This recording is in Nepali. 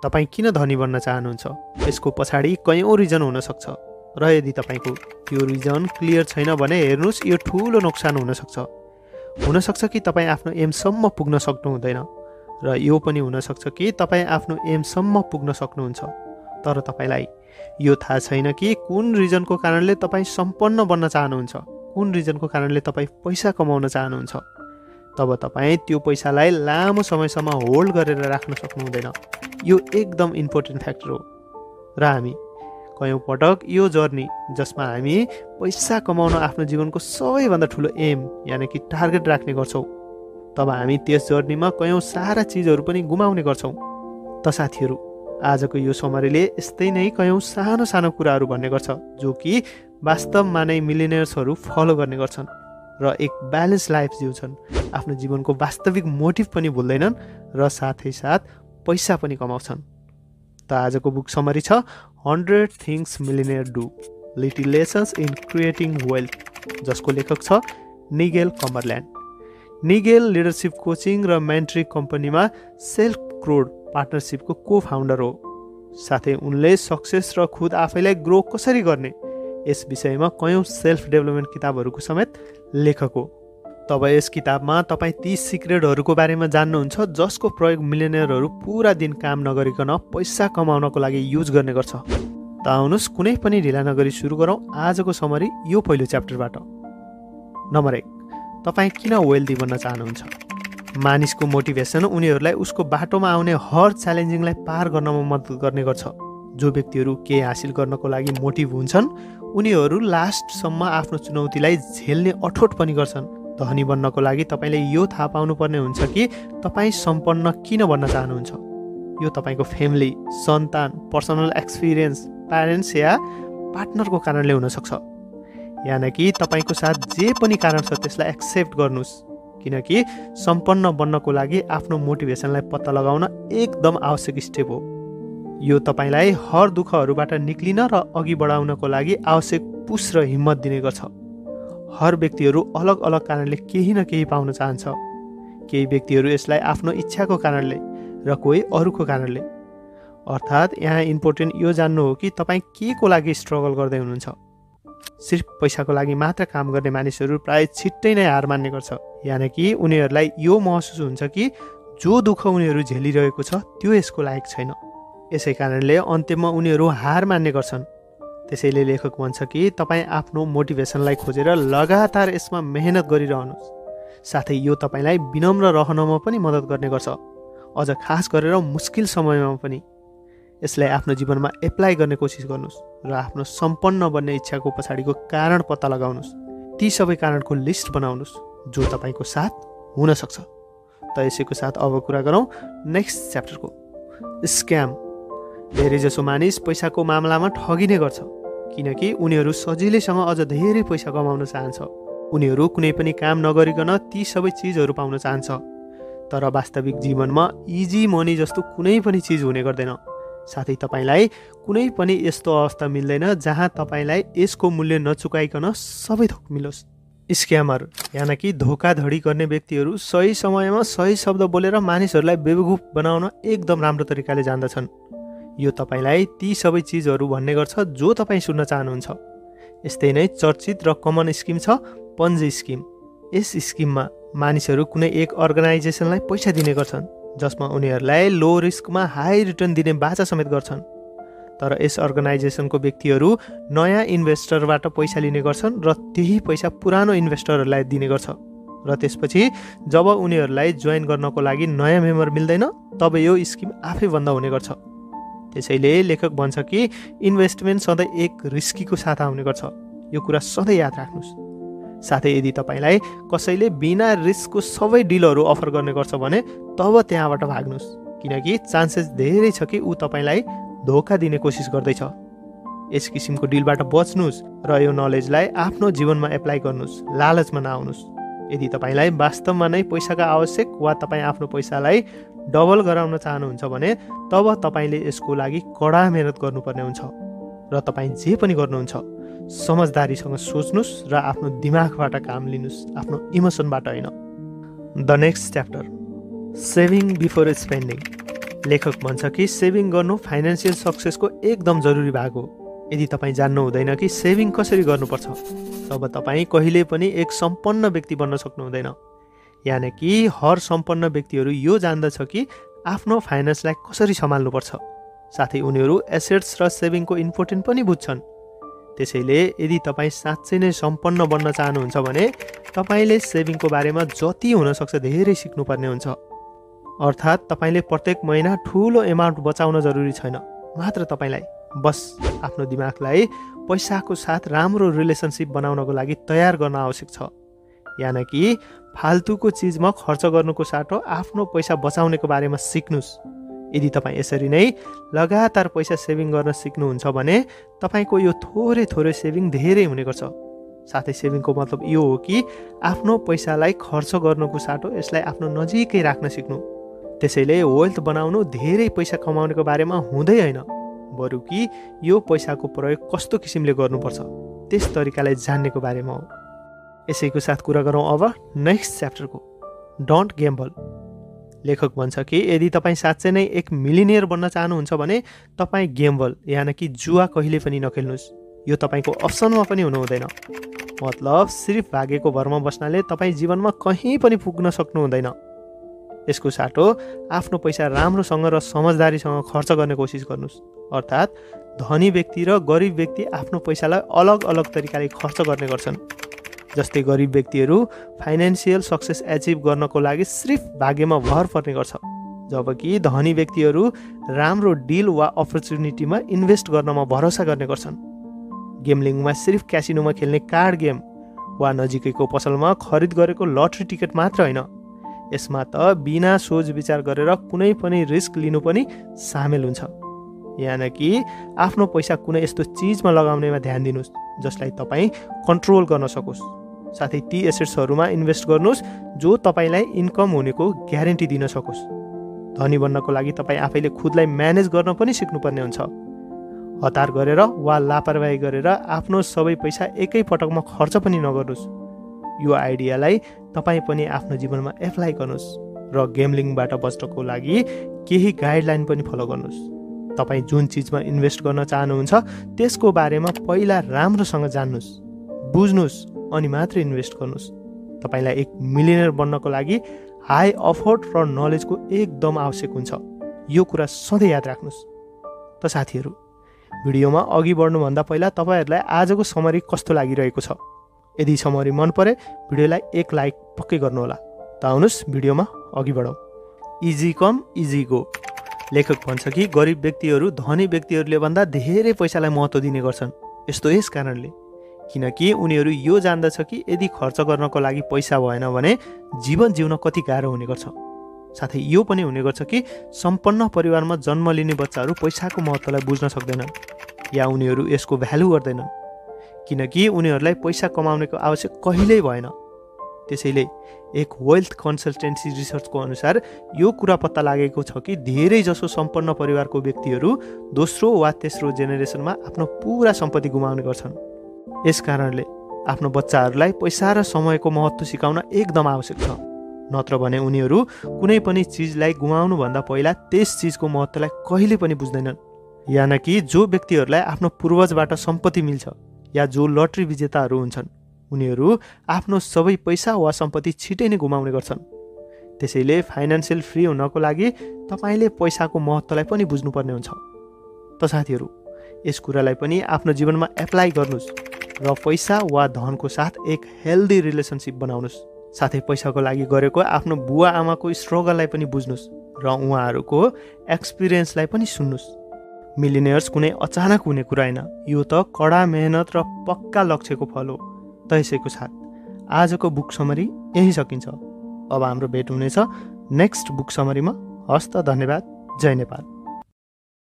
तपाईँ किन धनी बन्न चाहनुहुन्छ? यसको पछाडि कयौँ रिजन हुन सक्छ र यदि तपाईँको यो रिजन क्लियर छैन भने हेर्नुहोस्, यो ठुलो नोक्सान हुनसक्छ। हुनसक्छ कि तपाईँ आफ्नो एमसम्म पुग्न सक्नुहुँदैन र यो पनि हुनसक्छ कि तपाईँ आफ्नो एमसम्म पुग्न सक्नुहुन्छ, तर तपाईँलाई यो थाहा छैन कि कुन रिजनको कारणले तपाईँ सम्पन्न बन्न चाहनुहुन्छ, कुन रिजनको कारणले तपाईँ पैसा कमाउन चाहनुहुन्छ। तब तपाईँ त्यो पैसालाई लामो समयसम्म होल्ड गरेर राख्न सक्नुहुँदैन। यो एकदम इम्पोर्टेन्ट फ्याक्टर हो। र हामी कयौँ पटक यो जर्नी जसमा हामी पैसा कमाउन आफ्नो जीवनको सबैभन्दा ठुलो एम यानि कि टार्गेट राख्ने गर्छौँ, तब हामी त्यस जर्नीमा कयौँ सारा चिजहरू पनि गुमाउने गर्छौँ। त साथीहरू, आजको यो समरीले यस्तै नै कयौँ सानो सानो कुराहरू भन्ने गर्छ जो कि वास्तवमा नै मिलिनियर्सहरू फलो गर्ने गर्छन् र एक ब्यालेन्स लाइफ जिउँछन्। आफ्नो जीवनको वास्तविक मोटिभ पनि भुल्दैनन् र साथै साथ पैसा पनि कमाउँछन्। त आजको बुक समरी छ 100 things millionaire do, little lessons in creating wealth, जसको लेखक छ निगेल कम्बरल्यान्ड। निगेल लिडरसिप कोचिङ र मेन्टरी कम्पनीमा सिल्क रोड पार्टनरसिपको को फाउन्डर हो। साथै उनले सक्सेस र खुद आफैलाई ग्रो कसरी गर्ने यस विषयमा कयौँ सेल्फ डेभलपमेन्ट किताबहरूको समेत लेखक हो। तब यस किताबमा तपाईँ ती सिक्रेटहरूको बारेमा जान्नुहुन्छ जसको प्रयोग मिलियनियरहरू पुरा दिन काम नगरिकन पैसा कमाउनको लागि युज गर्ने गर्छ। त आउनुहोस् कुनै पनि ढिला नगरी सुरु गरौँ आजको समरी यो पहिलो च्याप्टरबाट। नम्बर 1, तपाईँ किन वेल्दी बन्न चाहनुहुन्छ? मानिसको मोटिभेसन उनीहरूलाई उसको बाटोमा आउने हर च्यालेन्जिङलाई पार गर्नमा मद्दत गर्ने गर्छ। जो व्यक्तिहरू केही हासिल गर्नको लागि मोटिभ हुन्छन् उनीहरू लास्टसम्म आफ्नो चुनौतीलाई झेल्ने अठोट पनि गर्छन्। धनी बन्नको लागि तपाईँले यो थाहा पाउनुपर्ने हुन्छ कि तपाईँ सम्पन्न किन बन्न चाहनुहुन्छ। यो तपाईँको फ्यामिली, सन्तान, पर्सनल एक्सपिरियन्स, प्यारेन्ट्स या पार्टनरको कारणले हुनसक्छ। यानि कि तपाईँको साथ जे पनि कारण छ त्यसलाई एक्सेप्ट गर्नुहोस्, किनकि सम्पन्न बन्नको लागि आफ्नो मोटिभेसनलाई पत्ता लगाउन एकदम आवश्यक स्टेप हो। यो तपाईँलाई हर दुःखहरूबाट निक्लिन र अघि बढाउनको लागि आवश्यक पुस र हिम्मत दिने गर्छ। हर व्यक्तिहरू अलग अलग कारणले केही न केही पाउन चाहन्छ। केही व्यक्तिहरू यसलाई आफ्नो इच्छाको कारणले र कोही अरूको कारणले। अर्थात् यहाँ इम्पोर्टेन्ट यो जान्नु हो कि तपाईँ के को लागि स्ट्रगल गर्दै हुनुहुन्छ। सिर्फ पैसाको लागि मात्र काम गर्ने मानिसहरू प्राय छिट्टै नै हार मान्ने गर्छ। यानि कि उनीहरूलाई यो महसुस हुन्छ कि जो दुःख उनीहरू झेलिरहेको छ त्यो यसको लायक छैन। यसै कारणले अन्त्यमा उनीहरू हार मान्ने गर्छन्। त्यसैले लेखक भन्छ कि तपाईँ आफ्नो मोटिभेसनलाई खोजेर लगातार यसमा मेहनत गरिरहनुहोस्। साथै यो तपाईँलाई विनम्र रहनमा पनि मद्दत गर्ने गर्छ, अझ खास गरेर मुस्किल समयमा पनि। यसलाई आफ्नो जीवनमा एप्लाई गर्ने कोसिस गर्नुहोस् र आफ्नो सम्पन्न बन्ने इच्छाको पछाडिको कारण पत्ता लगाउनुहोस्। ती सबै कारणको लिस्ट बनाउनुहोस् जो तपाईँको साथ हुन सक्छ। त यसैको साथ अब कुरा गरौँ नेक्स्ट च्याप्टरको, स्क्याम। धेरैजसो मानिस पैसाको मामलामा ठगिने गर्छ किनकि उनीहरू सजिलैसँग अझ धेरै पैसा कमाउन चाहन्छ। उनीहरू कुनै पनि काम नगरिकन ती सबै चिजहरू पाउन चाहन्छ। तर वास्तविक जीवनमा इजी मनी जस्तो कुनै पनि चिज हुने गर्दैन। साथै तपाईँलाई कुनै पनि यस्तो अवस्था मिल्दैन जहाँ तपाईँलाई यसको मूल्य नचुकाइकन सबै थोक मिलोस्। स्क्यामर यानि कि धोकाधडी गर्ने व्यक्तिहरू सही समयमा सही शब्द बोलेर मानिसहरूलाई बेवकुफ बनाउन एकदम राम्रो तरिकाले जान्दछन्। यो तपाईँलाई ती सबै चिजहरू भन्ने गर्छ जो तपाईँ सुन्न चाहनुहुन्छ। यस्तै नै चर्चित र कमन स्किम छ पन्जी स्किम। यस स्किममा मानिसहरू कुनै एक अर्गनाइजेसनलाई पैसा दिने गर्छन् जसमा उनीहरूलाई लो रिस्कमा हाई रिटर्न दिने बाचा समेत गर्छन्। तर यस अर्गनाइजेसनको व्यक्तिहरू नयाँ इन्भेस्टरबाट पैसा लिने गर्छन् र त्यही पैसा पुरानो इन्भेस्टरहरूलाई दिने गर्छ। र त्यसपछि जब उनीहरूलाई जोइन गर्नको लागि नयाँ मेम्बर मिल्दैन तब यो स्किम आफै बन्द हुने गर्छ। त्यसैले लेखक भन्छ कि इन्भेस्टमेन्ट सधैँ एक रिस्कीको साथ आउने गर्छ। यो कुरा सधैँ याद राख्नुहोस्। साथै यदि तपाईँलाई कसैले बिना रिस्कको सबै डिलहरू अफर गर्ने गर्छ भने तब त्यहाँबाट भाग्नुहोस्, किनकि चान्सेस धेरै छ कि ऊ तपाईँलाई धोका दिने कोसिस गर्दैछ। यस किसिमको डिलबाट बच्नुहोस् र यो नलेजलाई आफ्नो जीवनमा एप्लाई गर्नुहोस्, लालचमा नआउनुहोस्। यदि तपाईँलाई वास्तवमा नै पैसाको आवश्यक वा तपाईँ आफ्नो पैसालाई डबल गराउन चाहनुहुन्छ भने तब तपाईँले यसको लागि कडा मेहनत गर्नुपर्ने हुन्छ। र तपाईँ जे पनि गर्नुहुन्छ समझदारीसँग सोच्नुहोस् र आफ्नो दिमागबाट काम लिनुहोस्, आफ्नो इमोसनबाट होइन। The next chapter, saving before spending. लेखक भन्छ कि सेभिङ गर्नु फाइनेन्सियल सक्सेसको एकदम जरुरी भाग हो। यदि तपाईँ जान्नु हुँदैन कि सेभिङ कसरी गर्नुपर्छ, तब तपाईँ कहिले पनि एक सम्पन्न व्यक्ति बन्न सक्नुहुँदैन। यानि कि हर सम्पन्न व्यक्तिहरू यो जान्दछ कि आफ्नो फाइनेन्सलाई कसरी सम्हाल्नुपर्छ, साथै उनीहरू एसेट्स र सेभिङको इम्पोर्टेन्ट पनि बुझ्छन्। त्यसैले यदि तपाईँ साँच्चै नै सम्पन्न बन्न चाहनुहुन्छ भने तपाईँले सेभिङको बारेमा जति हुनसक्छ धेरै सिक्नुपर्ने हुन्छ। अर्थात् तपाईँले प्रत्येक महिना ठुलो एमाउन्ट बचाउन जरुरी छैन, मात्र तपाईँलाई बस आफ्नो दिमागलाई पैसाको साथ राम्रो रिलेसनसिप बनाउनको लागि तयार गर्न आवश्यक छ। यानि कि फाल्तुको चिजमा खर्च गर्नुको साटो आफ्नो पैसा बचाउनेको बारेमा सिक्नुस्। यदि तपाईँ यसरी नै लगातार पैसा सेभिङ गर्न सिक्नुहुन्छ भने तपाईँको यो थोरै थोरै सेभिङ धेरै हुने गर्छ। साथै सेभिङको मतलब यो हो कि आफ्नो पैसालाई खर्च गर्नुको साटो यसलाई आफ्नो नजिकै राख्न सिक्नु। त्यसैले वेल्थ बनाउनु धेरै पैसा कमाउनेको बारेमा हुँदै होइन, बरु कि यो पैसाको प्रयोग कस्तो किसिमले गर्नुपर्छ त्यस तरिकालाई जान्नेको बारेमा हो। यसैको साथ कुरा गरौँ अब नेक्स्ट च्याप्टरको, डोन्ट ग्याम्बल। लेखक भन्छ कि यदि तपाईँ साँच्चै नै एक मिलिनियर बन्न चाहनुहुन्छ भने तपाईँ ग्याम्बल यानि कि जुवा कहिले पनि नखेल्नुहोस्। यो तपाईँको अप्सनमा पनि हुनु हुँदैन। मतलब सिर्फ भाग्यको भरमा बस्नाले तपाईँ जीवनमा कहीँ पनि पुग्न सक्नु हुँदैन। यसको साटो आफ्नो पैसा राम्रोसँग र समझदारीसँग खर्च गर्ने कोसिस गर्नुहोस्। अर्थात् धनी व्यक्ति र गरिब व्यक्ति आफ्नो पैसालाई अलग अलग तरिकाले खर्च गर्ने गर्छन्। जस्तै गरिब व्यक्तिहरू फाइनेन्सियल सक्सेस एचिभ गर्नको लागि सिर्फ भाग्यमा भर पर्ने गर्छ, जबकि धनी व्यक्तिहरू राम्रो डिल वा अपर्च्युनिटीमा इन्भेस्ट गर्नमा भरोसा गर्ने गर्छन्। गेमलिङमा सिर्फ क्यासिनोमा खेल्ने कार्ड गेम वा नजिकैको पसलमा खरिद गरेको लटरी टिकट मात्र होइन, यसमा त बिना सोच विचार गरेर कुनै पनि रिस्क लिनु पनि सामेल हुन्छ। यानि कि आफ्नो पैसा कुनै यस्तो चिजमा लगाउनेमा ध्यान दिनुहोस् जसलाई तपाईँ कन्ट्रोल गर्न सकोस्। साथै ती एसेट्सहरूमा इन्भेस्ट गर्नुहोस् जो तपाईँलाई इन्कम हुनेको ग्यारेन्टी दिन सकोस्। धनी बन्नको लागि तपाईँ आफैले खुदलाई म्यानेज गर्न पनि सिक्नुपर्ने हुन्छ। हतार गरेर वा लापरवाही गरेर आफ्नो सबै पैसा एकै पटकमा खर्च पनि नगर्नुहोस्। यो आइडियालाई तपाईँ पनि आफ्नो जीवनमा एप्लाई गर्नुहोस् र गेमलिङबाट बच्नको लागि केही गाइडलाइन पनि फलो गर्नुहोस्। तपाईँ जुन चिजमा इन्भेस्ट गर्न चाहनुहुन्छ त्यसको बारेमा पहिला राम्रोसँग जान्नुहोस्, बुझ्नुहोस् अनि मात्र इन्भेस्ट गर्नुहोस्। तपाईँलाई एक मिलियनर बन्नको लागि हाई अफोर्ट र नलेजको एकदम आवश्यक हुन्छ। यो कुरा सधैँ याद राख्नुहोस्। त साथीहरू, भिडियोमा अघि बढ्नुभन्दा पहिला तपाईँहरूलाई आजको समरी कस्तो लागिरहेको छ? यदि समरी मन परे भिडियोलाई एक लाइक पक्कै गर्नुहोला। त आउनुहोस् भिडियोमा अघि बढौँ। Easy come easy go. लेखक भन्छ कि गरिब व्यक्तिहरू धनी व्यक्तिहरूले भन्दा धेरै पैसालाई महत्त्व दिने गर्छन्। यस्तो यस कारणले किनकि उनीहरू यो जान्दछ कि यदि खर्च गर्नको लागि पैसा भएन भने जीवन जिउन कति गाह्रो हुने गर्छ। साथै यो पनि हुने गर्छ कि सम्पन्न परिवारमा जन्म लिने बच्चाहरू पैसाको महत्त्वलाई बुझ्न सक्दैनन् या उनीहरू यसको भ्यालु गर्दैनन्, किनकि उनीहरूलाई पैसा कमाउनेको आवश्यक कहिल्यै भएन। त्यसैले एक वेल्थ कन्सल्टेन्सी रिसर्चको अनुसार यो कुरा पत्ता लागेको छ कि धेरै जसो सम्पन्न परिवारको व्यक्तिहरू दोस्रो वा तेस्रो जेनेरेसनमा आफ्नो पुरा सम्पत्ति गुमाउने गर्छन्। यस कारणले आफ्नो बच्चाहरूलाई पैसा र समयको महत्त्व सिकाउन एकदम आवश्यक छ, नत्र भने उनीहरू कुनै पनि चिजलाई गुमाउनुभन्दा पहिला त्यस चिजको महत्त्वलाई कहिले पनि बुझ्दैनन्। यानि कि जो व्यक्तिहरूलाई आफ्नो पूर्वजबाट सम्पत्ति मिल्छ या जो लटरी विजेताहरू हुन्छन् उनीहरू आफ्नो सबै पैसा वा सम्पत्ति छिटै नै गुमाउने गर्छन्। त्यसैले फाइनेन्सियल फ्री हुनको लागि तपाईँले पैसाको महत्त्वलाई पनि बुझ्नुपर्ने हुन्छ। त साथीहरू, यस कुरालाई पनि आफ्नो जीवनमा एप्लाई गर्नुहोस् र पैसा वा धनको साथ एक हेल्दी रिलेसनसिप बनाउनुहोस्। साथै पैसाको लागि गरेको आफ्नो बुवा आमाको स्ट्रगललाई पनि बुझ्नुहोस् र उहाँहरूको एक्सपिरियन्सलाई पनि सुन्नुहोस्। मिलिनियर्स कुनै अचानक हुने कुरा होइन, यो त कडा मेहनत र पक्का लक्ष्यको फल हो। त यसैको साथ आजको बुक समरी यही सकिन्छ। अब हाम्रो भेट हुनेछ नेक्स्ट बुक समरीमा। हस्त, धन्यवाद। जय नेपाल।